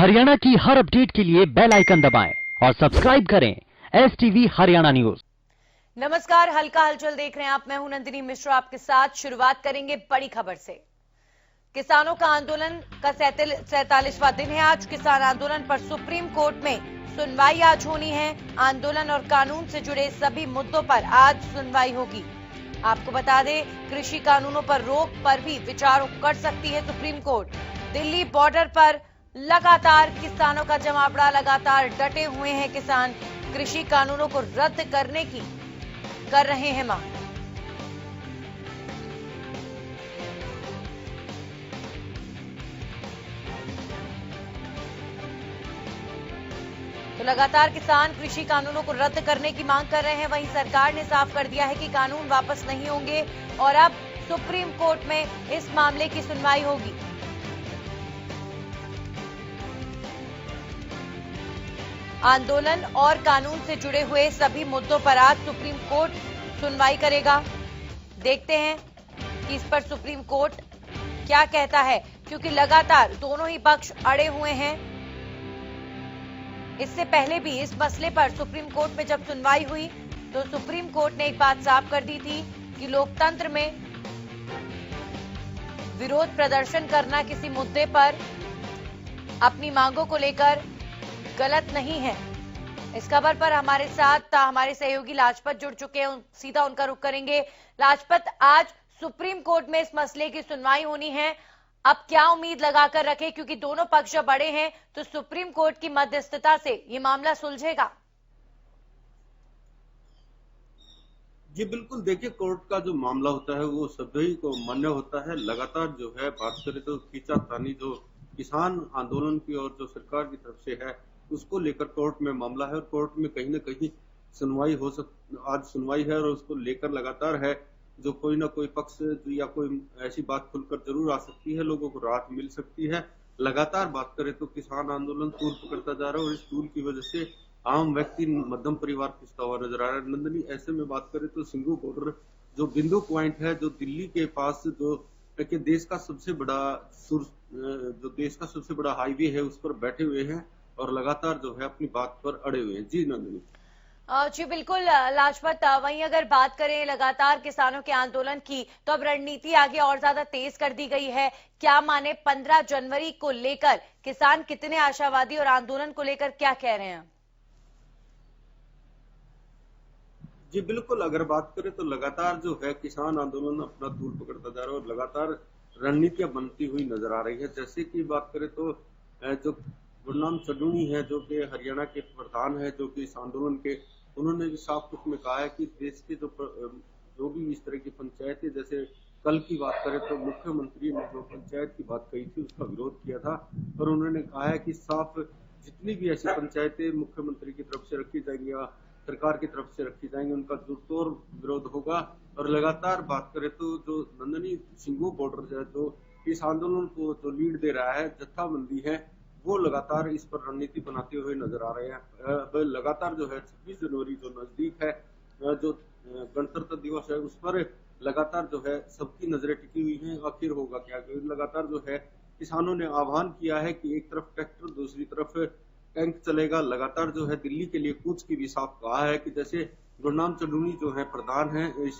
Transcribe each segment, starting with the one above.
हरियाणा की हर अपडेट के लिए बेल आइकन दबाएं और सब्सक्राइब करें STV हरियाणा न्यूज। नमस्कार, हल्का हलचल देख रहे हैं आप। मैं हूं नंदिनी मिश्रा आपके साथ। शुरुआत करेंगे बड़ी खबर से। किसानों का आंदोलन का 47वां दिन है। आज किसान आंदोलन पर सुप्रीम कोर्ट में सुनवाई आज होनी है। आंदोलन और कानून से जुड़े सभी मुद्दों पर आज सुनवाई होगी। आपको बता दें, कृषि कानूनों पर रोक पर भी विचार कर सकती है सुप्रीम कोर्ट। दिल्ली बॉर्डर पर लगातार किसानों का जमावड़ा, लगातार डटे हुए हैं किसान। कृषि कानूनों को रद्द करने की कर रहे हैं मांग। तो लगातार किसान कृषि कानूनों को रद्द करने की मांग कर रहे हैं। वहीं सरकार ने साफ कर दिया है कि कानून वापस नहीं होंगे और अब सुप्रीम कोर्ट में इस मामले की सुनवाई होगी। आंदोलन और कानून से जुड़े हुए सभी मुद्दों पर आज सुप्रीम कोर्ट सुनवाई करेगा। देखते हैं कि इस पर सुप्रीम कोर्ट क्या कहता है, क्योंकि लगातार दोनों ही पक्ष अड़े हुए हैं। इससे पहले भी इस मसले पर सुप्रीम कोर्ट में जब सुनवाई हुई तो सुप्रीम कोर्ट ने एक बात साफ कर दी थी कि लोकतंत्र में विरोध प्रदर्शन करना किसी मुद्दे पर अपनी मांगों को लेकर गलत नहीं है। इस खबर पर हमारे साथ हमारे सहयोगी लाजपत जुड़ चुके हैं। सीधा उनका रुख करेंगे। लाजपत, आज सुप्रीम कोर्ट में इस मसले की सुनवाई होनी है। अब क्या उम्मीद लगाकर रखे, क्योंकि दोनों पक्ष जब बड़े हैं तो सुप्रीम कोर्ट की मध्यस्थता से ये मामला सुलझेगा? जी बिल्कुल, देखिए कोर्ट का जो मामला होता है वो सभी को मान्य होता है। लगातार जो है बात करें तो खींचातानी जो किसान आंदोलन की और जो सरकार की तरफ से है उसको लेकर कोर्ट में मामला है और कोर्ट में कहीं ना कहीं सुनवाई आज सुनवाई है और उसको लेकर लगातार है जो कोई ना कोई पक्ष या कोई ऐसी बात खुलकर जरूर आ सकती है, लोगों को राहत मिल सकती है। लगातार बात करें तो किसान आंदोलन तूल पकड़ता जा रहा है और इस तूल की वजह से आम व्यक्ति, मध्यम परिवार पिसता हुआ नजर आ रहा है। नंदनी, ऐसे में बात करें तो सिंघू बॉर्डर जो बिंदु पॉइंट है, जो दिल्ली के पास जो कि देश का सबसे बड़ा हाईवे है, उस पर बैठे हुए हैं और लगातार जो है अपनी बात पर अड़े हुए हैं। जी नंदनी। जी बिल्कुल लाजपत, वहीं अगर बात करें लगातार किसानों के आंदोलन की, तो अब रणनीति आगे और ज्यादा तेज कर दी गई है। क्या माने 15 जनवरी को लेकर किसान कितने आशावादी और आंदोलन को लेकर क्या कह रहे हैं? जी बिल्कुल, अगर बात करें तो लगातार जो है किसान आंदोलन अपना तूल पकड़ता जा रहा है और लगातार रणनीतियां बनती हुई नजर आ रही है। जैसे कि बात करें तो जो गुरनाम चन्नूनी है, जो कि हरियाणा के प्रधान है, जो कि इस आंदोलन के, उन्होंने भी साफ रूप में कहा है कि देश के जो भी इस तरह की पंचायतें, जैसे कल की बात करें तो मुख्यमंत्री ने जो पंचायत की बात कही थी उसका विरोध किया था और उन्होंने कहा है कि साफ जितनी भी ऐसी पंचायतें मुख्यमंत्री की तरफ से रखी जाएंगी या सरकार की तरफ से रखी जाएंगी, उनका जोरतोड़ विरोध होगा। और लगातार बात करें तो जो नंदनी सिंघू बॉर्डर है, जो इस आंदोलन को जो लीड दे रहा है, जत्थाबंदी है, वो लगातार इस पर रणनीति बनाते हुए नजर आ रहे हैं। लगातार जो है 26 जनवरी जो नजदीक है, जो गणतंत्र दिवस है, उस पर लगातार जो है सबकी नजरें टिकी हुई हैं। आखिर होगा क्या? लगातार जो है किसानों ने आह्वान किया है कि एक तरफ ट्रैक्टर, दूसरी तरफ टैंक चलेगा। लगातार जो है दिल्ली के लिए कूच की भी साफ कहा है कि जैसे गुरनाम चन्नूनी जो है प्रधान है इस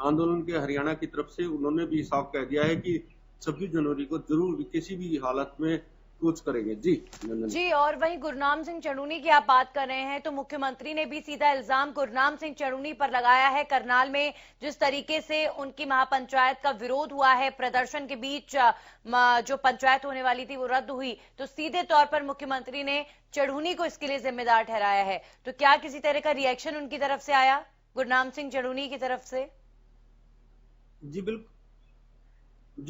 आंदोलन के हरियाणा की तरफ से, उन्होंने भी साफ कह दिया है कि 26 जनवरी को जरूर किसी भी हालत में कुछ करेंगे। जी। और वहीं गुरनाम सिंह चन्नूनी की आप बात कर रहे हैं तो मुख्यमंत्री ने भी सीधा इल्जाम गुरनाम सिंह चन्नूनी पर लगाया है। करनाल में जिस तरीके से उनकी महापंचायत का विरोध हुआ है, प्रदर्शन के बीच जो पंचायत होने वाली थी वो रद्द हुई, तो सीधे तौर पर मुख्यमंत्री ने चन्नूनी को इसके लिए जिम्मेदार ठहराया है। तो क्या किसी तरह का रिएक्शन उनकी तरफ से आया, गुरनाम सिंह चन्नूनी की तरफ से? जी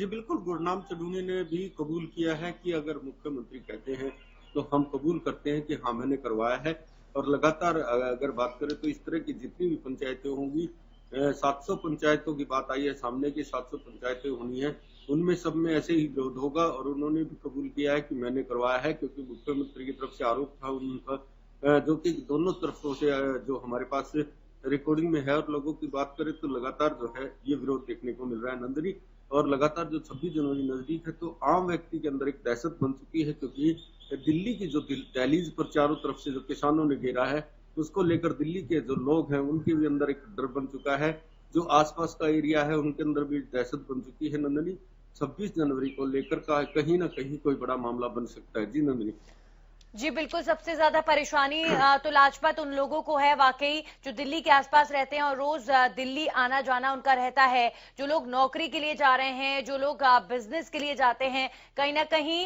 बिल्कुल, गुरनाम चन्नूनी ने भी कबूल किया है कि अगर मुख्यमंत्री कहते हैं तो हम कबूल करते हैं कि हाँ मैंने करवाया है। और लगातार अगर बात करें तो इस तरह की जितनी भी पंचायतें होंगी, 700 पंचायतों की बात आई है सामने की, 700 पंचायतें होनी है, उनमें सब में ऐसे ही विरोध होगा। और उन्होंने भी कबूल किया है कि मैंने करवाया है, क्योंकि मुख्यमंत्री की तरफ से आरोप था उनका, जो कि दोनों तरफों से जो हमारे पास रिकॉर्डिंग में है। और लोगों की बात करें तो लगातार जो है ये विरोध देखने को मिल रहा है। नंदनी, और लगातार जो 26 जनवरी नजदीक है तो आम व्यक्ति के अंदर एक दहशत बन चुकी है, क्योंकि दिल्ली की जो दहलीज पर चारों तरफ से जो किसानों ने घेरा है, उसको लेकर दिल्ली के जो लोग हैं उनके भी अंदर एक डर बन चुका है। जो आसपास का एरिया है उनके अंदर भी दहशत बन चुकी है। नंदनी, 26 जनवरी को लेकर का कहीं ना कहीं कोई बड़ा मामला बन सकता है। जी नंदनी। जी बिल्कुल, सबसे ज्यादा परेशानी तो लाजपत उन लोगों को है वाकई जो दिल्ली के आसपास रहते हैं और रोज दिल्ली आना जाना उनका रहता है। जो लोग नौकरी के लिए जा रहे हैं, जो लोग बिजनेस के लिए जाते हैं, कहीं ना कहीं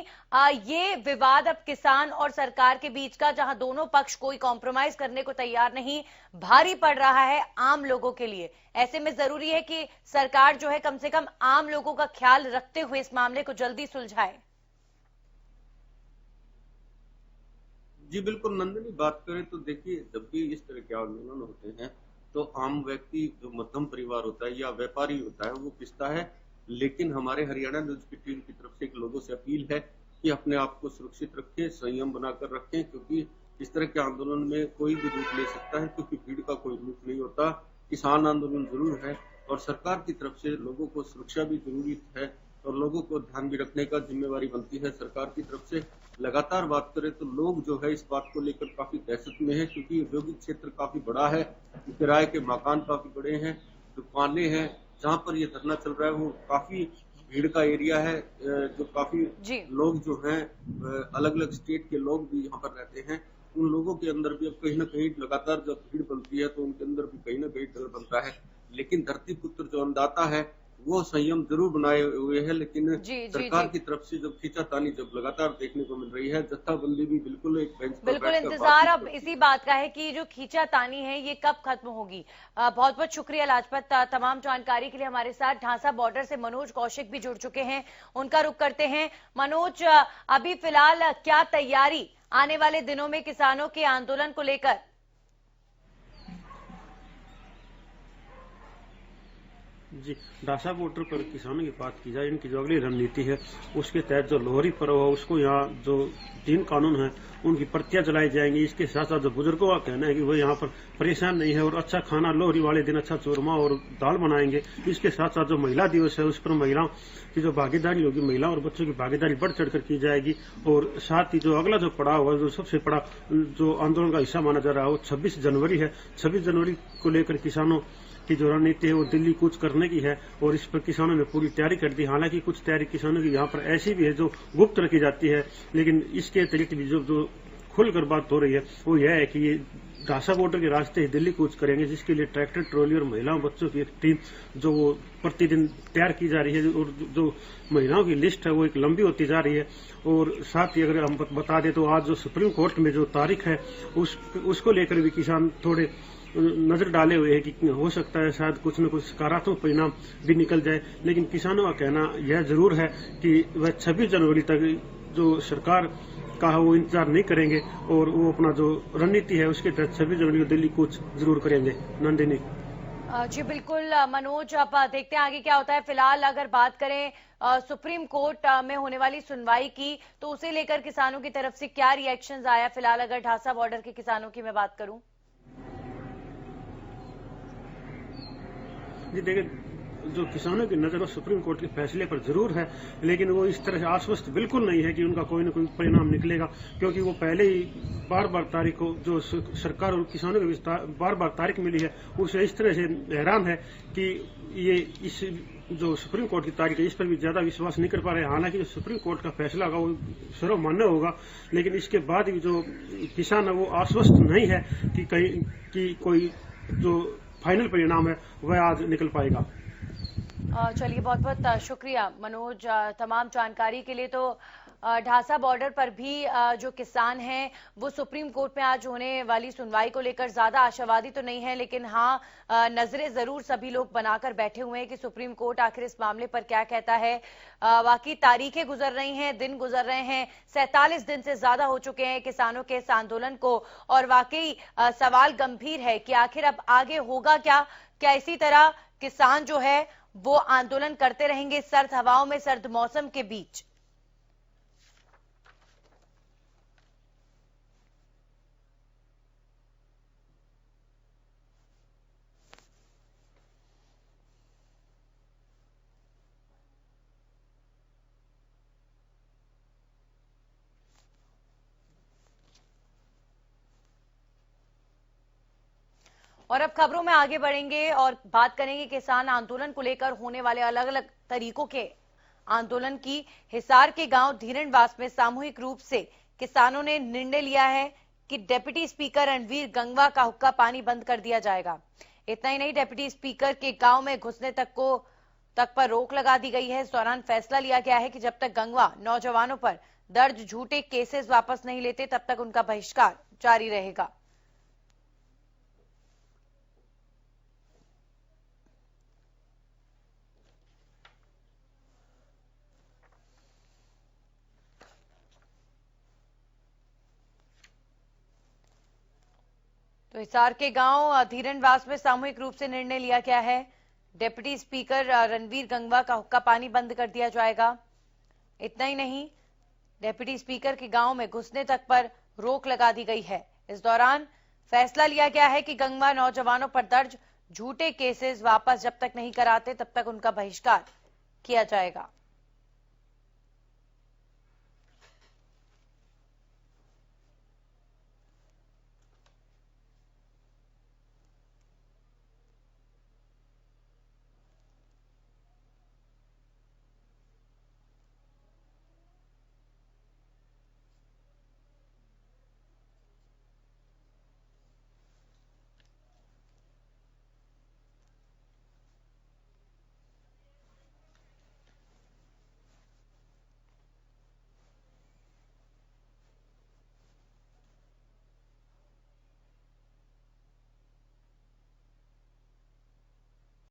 ये विवाद अब किसान और सरकार के बीच का, जहां दोनों पक्ष कोई कॉम्प्रोमाइज करने को तैयार नहीं, भारी पड़ रहा है आम लोगों के लिए। ऐसे में जरूरी है कि सरकार जो है कम से कम आम लोगों का ख्याल रखते हुए इस मामले को जल्दी सुलझाए। जी बिल्कुल नंदिनी, बात करें तो देखिए, जब भी इस तरह के आंदोलन होते हैं तो आम व्यक्ति, जो मध्यम परिवार होता है या व्यापारी होता है, वो पिसता है। लेकिन हमारे हरियाणा न्यूज की टीम की तरफ से एक लोगों से अपील है कि अपने आप को सुरक्षित रखें, संयम बनाकर रखें, क्योंकि इस तरह के आंदोलन में कोई भी रूप ले सकता है, क्योंकि भीड़ का कोई रूप नहीं होता। किसान आंदोलन जरूर है और सरकार की तरफ से लोगों को सुरक्षा भी जरूरी है और लोगों को ध्यान भी रखने का जिम्मेवारी बनती है सरकार की तरफ से। लगातार बात करें तो लोग जो है इस बात को लेकर काफी दहशत में है, क्योंकि औद्योगिक क्षेत्र काफी बड़ा है, किराए के मकान काफी बड़े हैं, दुकानें हैं। जहां पर ये धरना चल रहा है वो काफी भीड़ का एरिया है, जो काफी लोग जो हैं अलग अलग स्टेट के लोग भी यहाँ पर रहते हैं। उन लोगों के अंदर भी अब कहीं ना कहीं लगातार जब भीड़ बनती है तो उनके अंदर भी कहीं ना कहीं डर बनता है। लेकिन धरती पुत्र जो अन्नदाता है वो संयम जरूर बनाए हुए है, लेकिन सरकार की तरफ से जब खींचातानी जब लगातार देखने को मिल रही है, जत्थाबंदी भी बिल्कुल एक बेंच पर बिल्कुल इंतजार अब इसी बात का है कि जो खींचातानी है ये कब खत्म होगी। बहुत बहुत शुक्रिया लाजपत, तमाम जानकारी के लिए। हमारे साथ ढांसा बॉर्डर से मनोज कौशिक भी जुड़ चुके हैं, उनका रुख करते हैं। मनोज, अभी फिलहाल क्या तैयारी आने वाले दिनों में किसानों के आंदोलन को लेकर? जी, ढांसा बॉर्डर पर किसानों की बात की जाए, इनकी जो अगली रणनीति है उसके तहत जो लोहरी पर्व है उसको यहाँ जो 3 कानून है उनकी प्रतियां जलाई जाएंगी। इसके साथ साथ जो बुजुर्गों का कहना है कि वो यहाँ पर परेशान नहीं है और अच्छा खाना लोहरी वाले दिन अच्छा चूरमा और दाल बनाएंगे। इसके साथ साथ जो महिला दिवस है उस पर महिलाओं की जो भागीदारी होगी, महिलाओं और बच्चों की भागीदारी बढ़ चढ़कर की जाएगी। और साथ ही जो अगला जो पड़ाव होगा, जो सबसे बड़ा जो आंदोलन का हिस्सा माना जा रहा है वो 26 जनवरी है। 26 जनवरी को लेकर किसानों की जो रणनीति है वो दिल्ली कूच करने की है और इस पर किसानों ने पूरी तैयारी कर दी। हालांकि कुछ तैयारी किसानों की यहाँ पर ऐसी भी है जो गुप्त रखी जाती है, लेकिन इसके अतिरिक्त भी जो खुलकर बात हो रही है वो यह है कि ये ढांसा बॉर्डर के रास्ते ही दिल्ली कूच करेंगे, जिसके लिए ट्रैक्टर ट्रॉली और महिलाओं बच्चों की एक टीम जो वो प्रतिदिन तैयार की जा रही है और जो महिलाओं की लिस्ट है वो एक लंबी होती जा रही है। और साथ ही अगर हम बता दें तो आज जो सुप्रीम कोर्ट में जो तारीख है उसको लेकर भी किसान थोड़े नजर डाले हुए है कि हो सकता है शायद कुछ न कुछ सकारात्मक परिणाम भी निकल जाए। लेकिन किसानों का कहना यह जरूर है कि वह 26 जनवरी तक जो सरकार का है वो इंतजार नहीं करेंगे और वो अपना जो रणनीति है उसके तहत 26 जनवरी को दिल्ली कूच जरूर करेंगे। नंदिनी। जी बिल्कुल मनोज, अब देखते हैं आगे क्या होता है। फिलहाल अगर बात करें सुप्रीम कोर्ट में होने वाली सुनवाई की, तो उसे लेकर किसानों की तरफ से क्या रिएक्शंस आया? फिलहाल अगर ढांसा बॉर्डर के किसानों की मैं बात करूं। जी देखिए, जो किसानों की नजर सुप्रीम कोर्ट के फैसले पर जरूर है, लेकिन वो इस तरह से आश्वस्त बिल्कुल नहीं है कि उनका कोई न कोई परिणाम निकलेगा, क्योंकि वो पहले ही बार बार तारीख को जो सरकार और किसानों को बार बार तारीख मिली है उसे इस तरह से हैरान है कि ये इस जो सुप्रीम कोर्ट की तारीख है इस पर भी ज्यादा विश्वास नहीं कर पा रहे। हालांकि जो सुप्रीम कोर्ट का फैसला होगा वो सर्वमान्य होगा, लेकिन इसके बाद भी जो किसान है वो आश्वस्त नहीं है कि कहीं की कोई जो फाइनल परिणाम है वह आज निकल पाएगा। चलिए, बहुत बहुत शुक्रिया मनोज तमाम जानकारी के लिए। तो ढांसा बॉर्डर पर भी जो किसान हैं वो सुप्रीम कोर्ट में आज होने वाली सुनवाई को लेकर ज्यादा आशावादी तो नहीं है, लेकिन हाँ नजरें जरूर सभी लोग बनाकर बैठे हुए हैं कि सुप्रीम कोर्ट आखिर इस मामले पर क्या कहता है। बाकी तारीखें गुजर रही हैं, दिन गुजर रहे हैं, 47 दिन से ज्यादा हो चुके हैं किसानों के इस आंदोलन को, और वाकई सवाल गंभीर है कि आखिर अब आगे होगा क्या? क्या इसी तरह किसान जो है वो आंदोलन करते रहेंगे सर्द हवाओं में, सर्द मौसम के बीच? और अब खबरों में आगे बढ़ेंगे और बात करेंगे किसान आंदोलन को लेकर होने वाले अलग अलग तरीकों के आंदोलन की। हिसार के गांव धीरणवास में सामूहिक रूप से किसानों ने निर्णय लिया है कि डिप्टी स्पीकर रणवीर गंगवा का हुक्का पानी बंद कर दिया जाएगा। इतना ही नहीं, डिप्टी स्पीकर के गांव में घुसने तक पर रोक लगा दी गई है। इस दौरान फैसला लिया गया है कि जब तक गंगवा नौजवानों पर दर्ज झूठे केसेस वापस नहीं लेते तब तक उनका बहिष्कार जारी रहेगा। तो हिसार के गांव धीरणवास में सामूहिक रूप से निर्णय लिया गया है, डिप्टी स्पीकर रणवीर गंगवा का हुक्का पानी बंद कर दिया जाएगा। इतना ही नहीं, डिप्टी स्पीकर के गांव में घुसने तक पर रोक लगा दी गई है। इस दौरान फैसला लिया गया है कि गंगवा नौजवानों पर दर्ज झूठे केसेस वापस जब तक नहीं कराते तब तक उनका बहिष्कार किया जाएगा।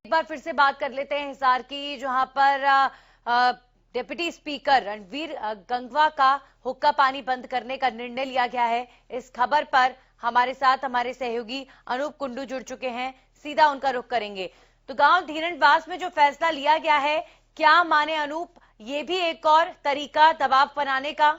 एक बार फिर से बात कर लेते हैं हिसार की, जहां पर डिप्टी स्पीकर रणवीर गंगवा का हुक्का पानी बंद करने का निर्णय लिया गया है। इस खबर पर हमारे साथ हमारे सहयोगी अनूप कुंडू जुड़ चुके हैं, सीधा उनका रुख करेंगे। तो गांव धीरणवास में जो फैसला लिया गया है, क्या माने अनूप, ये भी एक और तरीका दबाव बनाने का?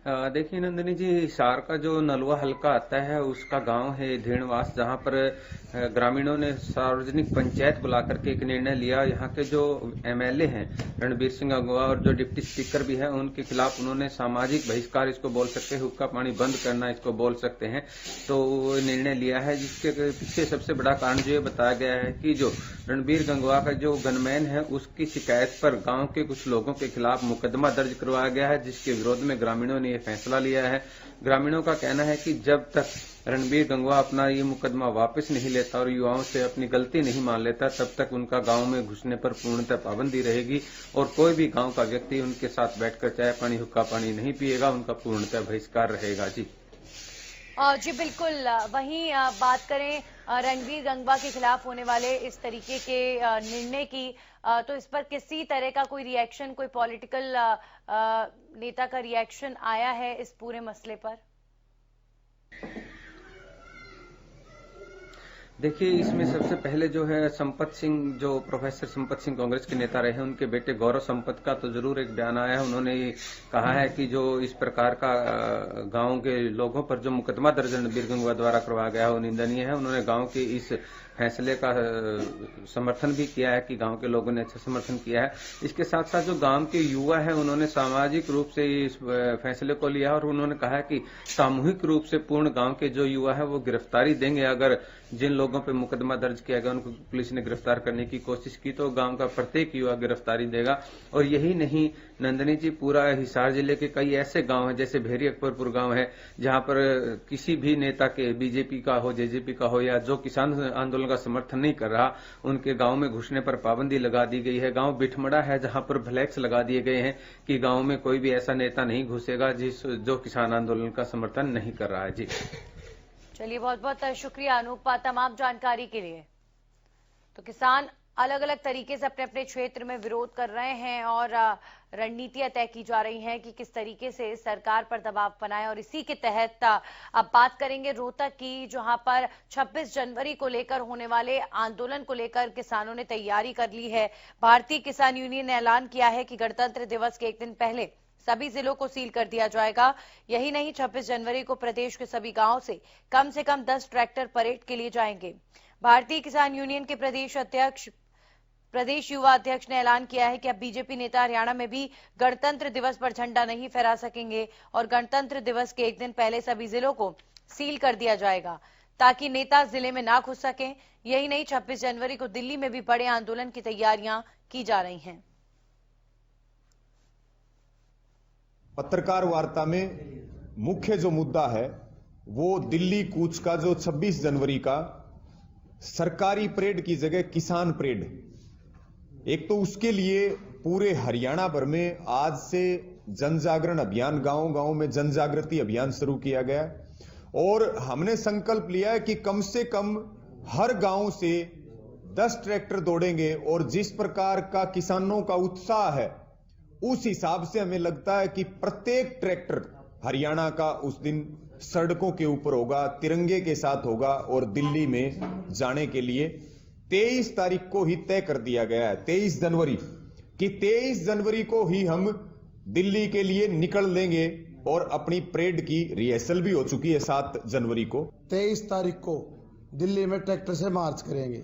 देखिए नंदिनी जी, हिसार का जो नलवा हल्का आता है उसका गांव है धीरणवास, जहां पर ग्रामीणों ने सार्वजनिक पंचायत बुला करके एक निर्णय लिया। यहाँ के जो एमएलए हैं रणबीर सिंह गंगवा और जो डिप्टी स्पीकर भी हैं, उनके खिलाफ उन्होंने सामाजिक बहिष्कार इसको बोल सकते हैं, हुक्का पानी बंद करना इसको बोल सकते हैं। तो वो निर्णय लिया है, जिसके पीछे सबसे बड़ा कारण जो ये बताया गया है कि जो रणबीर गंगवा का जो गनमैन है उसकी शिकायत पर गांव के कुछ लोगों के खिलाफ मुकदमा दर्ज करवाया गया है, जिसके विरोध में ग्रामीणों ने ये फैसला लिया है। ग्रामीणों का कहना है कि जब तक रणबीर गंगवा अपना ये मुकदमा वापस नहीं लेता और युवाओं से अपनी गलती नहीं मान लेता, तब तक उनका गांव में घुसने पर पूर्णतः पाबंदी रहेगी और कोई भी गांव का व्यक्ति उनके साथ बैठकर चाय पानी हुक्का पानी नहीं पिएगा, उनका पूर्णतः बहिष्कार रहेगा। जी जी बिल्कुल। वहीं बात करें रणवीर गंगवा के खिलाफ होने वाले इस तरीके के निर्णय की, तो इस पर किसी तरह का कोई रिएक्शन, कोई पॉलिटिकल नेता का रिएक्शन आया है इस पूरे मसले पर? देखिए, इसमें सबसे पहले जो है संपत सिंह, जो प्रोफेसर संपत सिंह कांग्रेस के नेता रहे हैं, उनके बेटे गौरव संपत का तो जरूर एक बयान आया है। उन्होंने कहा है कि जो इस प्रकार का गांव के लोगों पर जो मुकदमा दर्ज रणबीर गंगवा द्वारा करवाया गया है वो निंदनीय है। उन्होंने गांव के इस फैसले का समर्थन भी किया है कि गांव के लोगों ने अच्छा समर्थन किया है। इसके साथ साथ जो गांव के युवा है उन्होंने सामाजिक रूप से इस फैसले को लिया और उन्होंने कहा है कि सामूहिक रूप से पूर्ण गांव के जो युवा है वो गिरफ्तारी देंगे। अगर जिन लोगों पे मुकदमा दर्ज किया गया उनको पुलिस ने गिरफ्तार करने की कोशिश की तो गांव का प्रत्येक युवा गिरफ्तारी देगा। और यही नहीं नंदिनी जी, पूरा हिसार जिले के कई ऐसे गांव हैं, जैसे भेरी अकबरपुर गांव है, जहां पर किसी भी नेता के, बीजेपी का हो, जेजेपी का हो, या जो किसान आंदोलन का समर्थन नहीं कर रहा, उनके गांव में घुसने पर पाबंदी लगा दी गई है। गांव बिठमड़ा है जहां पर फ्लैक्स लगा दिए गए हैं कि गांव में कोई भी ऐसा नेता नहीं घुसेगा जो किसान आंदोलन का समर्थन नहीं कर रहा है। जी चलिए, बहुत बहुत शुक्रिया अनूप तमाम जानकारी के लिए। तो किसान अलग अलग तरीके से अपने अपने क्षेत्र में विरोध कर रहे हैं और रणनीतियां तय की जा रही हैं कि किस तरीके से सरकार पर दबाव बनाए, और इसी के तहत अब बात करेंगे रोहतक की, जहां पर 26 जनवरी को लेकर होने वाले आंदोलन को लेकर किसानों ने तैयारी कर ली है। भारतीय किसान यूनियन ने ऐलान किया है कि गणतंत्र दिवस के एक दिन पहले सभी जिलों को सील कर दिया जाएगा। यही नहीं, 26 जनवरी को प्रदेश के सभी गांवों से कम 10 ट्रैक्टर परेड के लिए जाएंगे। भारतीय किसान यूनियन के प्रदेश अध्यक्ष प्रदेश युवा अध्यक्ष ने ऐलान किया है कि अब बीजेपी नेता हरियाणा में भी गणतंत्र दिवस पर झंडा नहीं फहरा सकेंगे और गणतंत्र दिवस के एक दिन पहले सभी जिलों को सील कर दिया जाएगा ताकि नेता जिले में ना घुस सकें। यही नहीं, 26 जनवरी को दिल्ली में भी बड़े आंदोलन की तैयारियां की जा रही हैं। पत्रकार वार्ता में मुख्य जो मुद्दा है वो दिल्ली कूच का जो 26 जनवरी का सरकारी परेड की जगह किसान परेड, एक तो उसके लिए पूरे हरियाणा भर में आज से जन जागरण अभियान, गांव-गांव में जन जागृति अभियान शुरू किया गया और हमने संकल्प लिया है कि कम से कम हर गांव से 10 ट्रैक्टर दौड़ेंगे और जिस प्रकार का किसानों का उत्साह है उस हिसाब से हमें लगता है कि प्रत्येक ट्रैक्टर हरियाणा का उस दिन सड़कों के ऊपर होगा, तिरंगे के साथ होगा और दिल्ली में जाने के लिए 23 तारीख को ही तय कर दिया गया है, 23 जनवरी कि 23 जनवरी को ही हम दिल्ली के लिए निकल लेंगे और अपनी परेड की रिहर्सल भी हो चुकी है 7 जनवरी को। 23 तारीख को दिल्ली में ट्रैक्टर से मार्च करेंगे,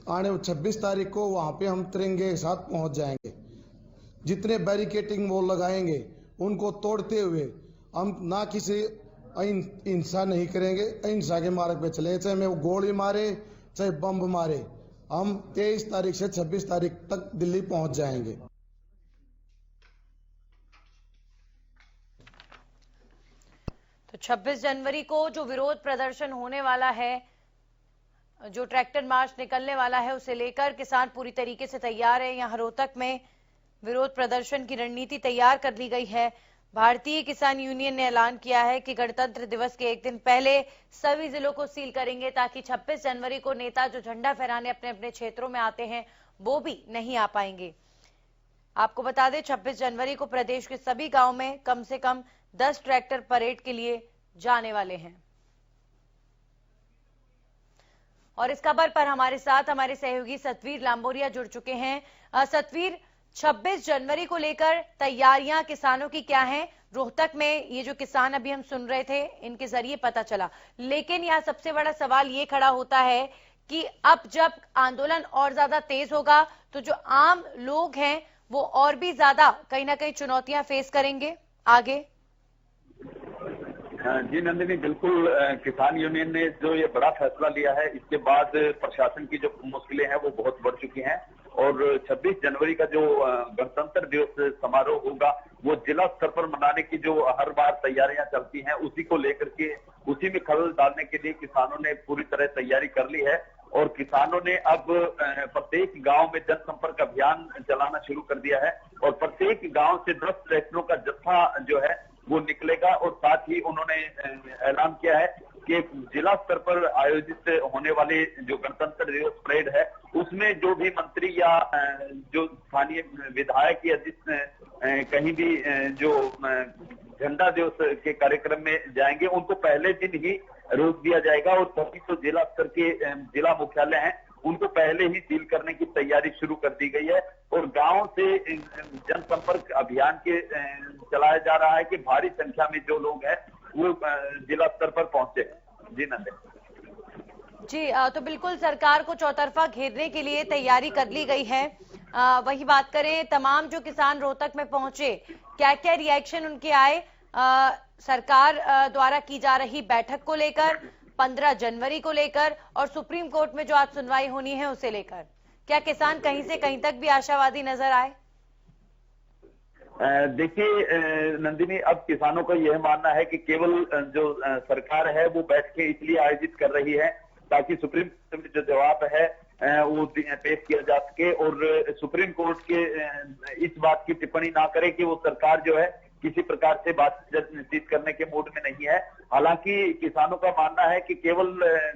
आने 26 तारीख को वहां पे हम तिरंगे के साथ पहुंच जाएंगे। जितने बैरिकेटिंग वो लगाएंगे उनको तोड़ते हुए हम ना किसी हिंसा नहीं करेंगे, अहिंसा के मार्ग पे चलेंगे, चाहे मैं वो गोली मारे चाहे बम मारे। हम 23 तारीख से 26 तारीख तक दिल्ली पहुंच जाएंगे। तो 26 जनवरी को जो विरोध प्रदर्शन होने वाला है, जो ट्रैक्टर मार्च निकलने वाला है, उसे लेकर किसान पूरी तरीके से तैयार है। यहाँ रोहतक में विरोध प्रदर्शन की रणनीति तैयार कर ली गई है। भारतीय किसान यूनियन ने ऐलान किया है कि गणतंत्र दिवस के एक दिन पहले सभी जिलों को सील करेंगे ताकि 26 जनवरी को नेता जो झंडा फहराने अपने अपने क्षेत्रों में आते हैं वो भी नहीं आ पाएंगे। आपको बता दें 26 जनवरी को प्रदेश के सभी गांव में कम से कम 10 ट्रैक्टर परेड के लिए जाने वाले हैं। और इस खबर पर हमारे साथ हमारे सहयोगी सतवीर लांबोरिया जुड़ चुके हैं। सतवीर, 26 जनवरी को लेकर तैयारियां किसानों की क्या हैं? रोहतक में ये जो किसान अभी हम सुन रहे थे इनके जरिए पता चला, लेकिन यहाँ सबसे बड़ा सवाल ये खड़ा होता है कि अब जब आंदोलन और ज्यादा तेज होगा तो जो आम लोग हैं वो और भी ज्यादा कहीं ना कहीं चुनौतियां फेस करेंगे आगे। जी नंदिनी, बिल्कुल किसान यूनियन ने जो ये बड़ा फैसला लिया है इसके बाद प्रशासन की जो मुश्किलें हैं वो बहुत बढ़ चुकी हैं और 26 जनवरी का जो गणतंत्र दिवस समारोह होगा वो जिला स्तर पर मनाने की जो हर बार तैयारियां चलती हैं उसी को लेकर के, उसी में खलल डालने के लिए किसानों ने पूरी तरह तैयारी कर ली है और किसानों ने अब प्रत्येक गांव में जनसंपर्क अभियान चलाना शुरू कर दिया है और प्रत्येक गांव से 10 ट्रैक्टरों का जत्था जो है वो निकलेगा और साथ ही उन्होंने ऐलान किया है कि जिला स्तर पर आयोजित होने वाले जो गणतंत्र दिवस परेड है उसमें जो भी मंत्री या जो स्थानीय विधायक या जिस कहीं भी जो झंडा दिवस के कार्यक्रम में जाएंगे उनको पहले दिन ही रोक दिया जाएगा और सभी जो जिला स्तर के जिला मुख्यालय हैं उनको पहले ही सील करने की तैयारी शुरू कर दी गई है और गांव से जनसंपर्क अभियान के चलाया जा रहा है कि भारी संख्या में जो लोग हैं वो जिला स्तर पर पहुंचे। जी नंदे जी, तो बिल्कुल सरकार को चौतरफा घेरने के लिए तैयारी कर ली गई है। वही बात करें, तमाम जो किसान रोहतक में पहुंचे क्या क्या रिएक्शन उनके आए सरकार द्वारा की जा रही बैठक को लेकर, 15 जनवरी को लेकर और सुप्रीम कोर्ट में जो आज सुनवाई होनी है उसे लेकर? क्या किसान कहीं से कहीं तक भी आशावादी नजर आए? देखिए नंदिनी, अब किसानों का यह मानना है कि केवल जो सरकार है वो बैठकें इसलिए आयोजित कर रही है ताकि सुप्रीम कोर्ट में जो जवाब है वो पेश किया जा सके और सुप्रीम कोर्ट के इस बात की टिप्पणी ना करे कि वो सरकार जो है किसी प्रकार से बातचीत करने के मूड में नहीं है। हालांकि किसानों का मानना है कि केवल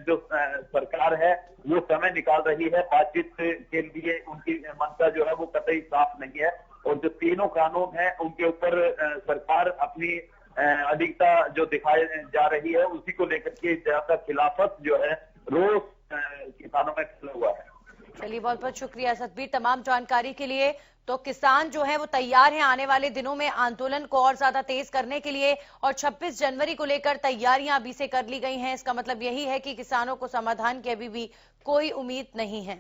जो सरकार है वो समय निकाल रही है बातचीत के लिए, उनकी मंशा जो है वो कतई साफ नहीं है और जो तीनों कानून हैं उनके ऊपर सरकार अपनी अधिकता जो दिखाई जा रही है उसी को लेकर के ज्यादा खिलाफत जो है रोज किसानों में फैला हुआ है। चलिए, बहुत बहुत शुक्रिया सतबीर तमाम जानकारी के लिए। तो किसान जो है वो तैयार हैं आने वाले दिनों में आंदोलन को और ज्यादा तेज करने के लिए और 26 जनवरी को लेकर तैयारियां अभी से कर ली गई हैं। इसका मतलब यही है कि किसानों को समाधान की अभी भी कोई उम्मीद नहीं है।